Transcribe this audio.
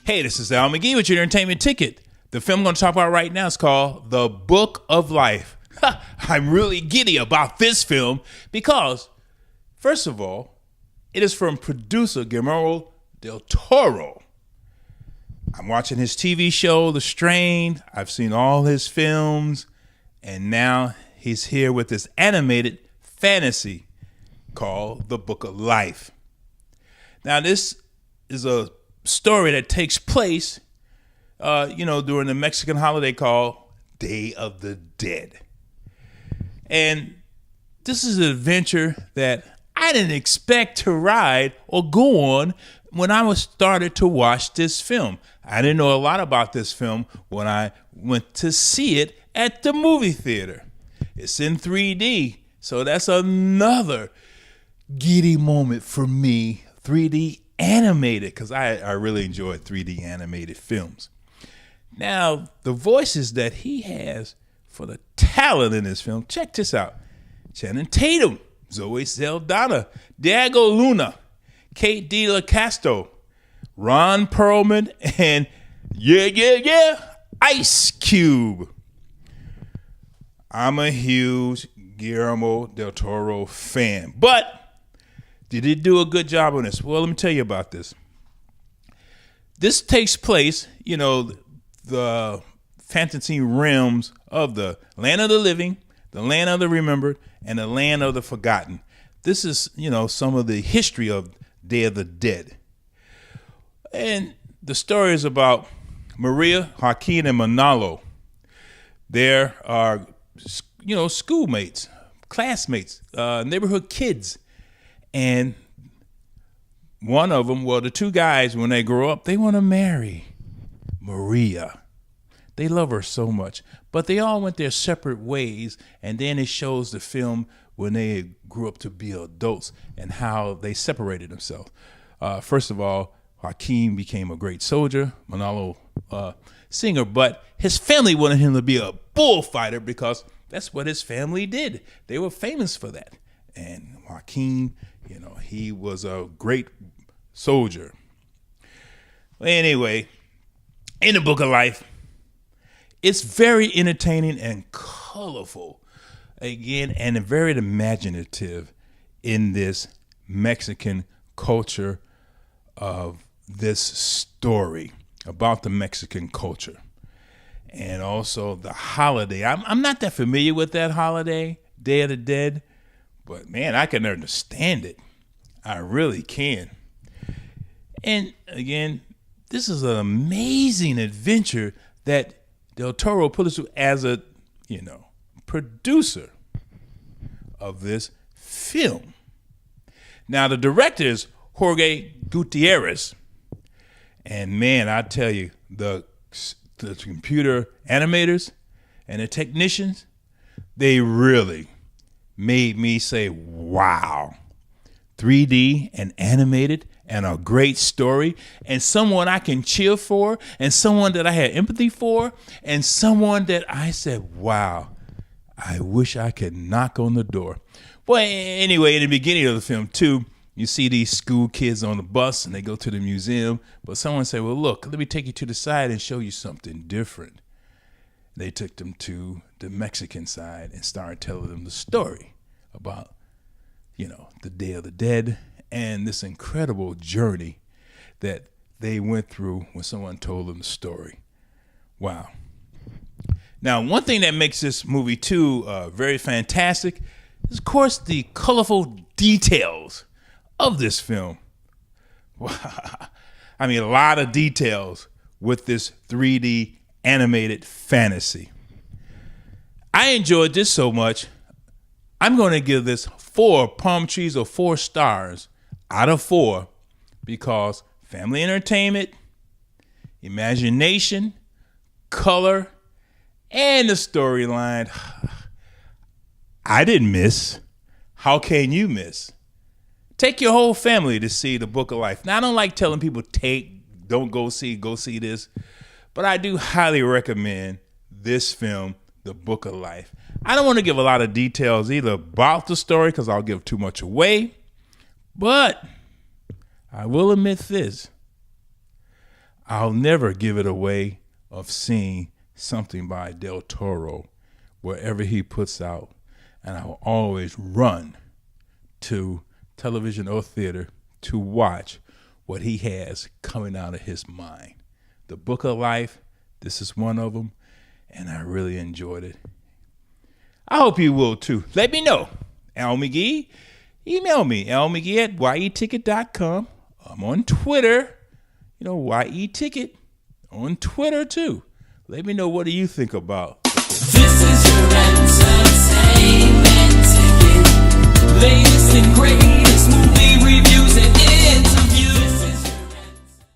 Hey, this is Al McGee with your entertainment ticket. The film I'm going to talk about right now is called The Book of Life. I'm really giddy about this film because, first of all, it is from producer Guillermo del Toro. I'm watching his TV show, The Strain. I've seen all his films, and now he's here with this animated fantasy called The Book of Life. Now, this is a story that takes place, during the Mexican holiday called Day of the Dead. And this is an adventure that I didn't expect to ride or go on when I started to watch this film. I didn't know a lot about this film when I went to see it at the movie theater. It's in 3D, so that's another giddy moment for me, 3D animated, because I really enjoy 3D animated films. Now, the voices that he has for the talent in this film, check this out. Channing Tatum, Zoe Saldana, Diego Luna, Kate De La Castro, Ron Perlman, and Ice Cube. I'm a huge Guillermo del Toro fan, but did he do a good job on this? Well, let me tell you about this. This takes place, the fantasy realms of the land of the living, the land of the remembered, and the land of the forgotten. This is, some of the history of Day of the Dead. And the story is about Maria, Joaquin, and Manolo. There are, schoolmates, classmates, neighborhood kids. And one of them, the two guys, when they grow up, they want to marry Maria. They love her so much. But they all went their separate ways. And then it shows the film when they grew up to be adults and how they separated themselves. First of all, Joaquin became a great soldier, Manolo singer, but his family wanted him to be a bullfighter because that's what his family did. They were famous for that. And Joaquin, he was a great soldier. Anyway, in the Book of Life, it's very entertaining and colorful, again, and very imaginative in this Mexican culture of this story about the Mexican culture. And also the holiday. I'm not that familiar with that holiday, Day of the Dead, but man, I can understand it. I really can. And again, this is an amazing adventure that Del Toro put us through as a, producer of this film. Now, the director is Jorge Gutierrez. And man, I tell you, the computer animators and the technicians, they really made me say, wow, 3D and animated and a great story and someone I can cheer for and someone that I had empathy for and someone that I said, wow, I wish I could knock on the door. Well, anyway, in the beginning of the film too, you see these school kids on the bus and they go to the museum, but someone said, well, look, let me take you to the side and show you something different. They took them to the Mexican side and started telling them the story about, the Day of the Dead and this incredible journey that they went through when someone told them the story. Wow. Now, one thing that makes this movie, too, very fantastic is, of course, the colorful details of this film. Wow. I mean, a lot of details with this 3D animated fantasy. I enjoyed this so much, I'm going to give this 4 palm trees or 4 stars out of 4 because family entertainment, imagination, color, and the storyline, I didn't miss. How can you miss? Take your whole family to see The Book of Life. Now, I don't like telling people don't go see this, but I do highly recommend this film, The Book of Life. I don't want to give a lot of details either about the story because I'll give too much away, but I will admit this. I'll never give it away of seeing something by Del Toro wherever he puts out, and I will always run to television or theater to watch what he has coming out of his mind. The Book of Life, this is one of them, and I really enjoyed it. I hope you will too. Let me know. Al McGee, email me, almcgee@yeticket.com. I'm on Twitter, YETicket on Twitter too. Let me know, what do you think about This is your entertainment ticket. Latest and greatest.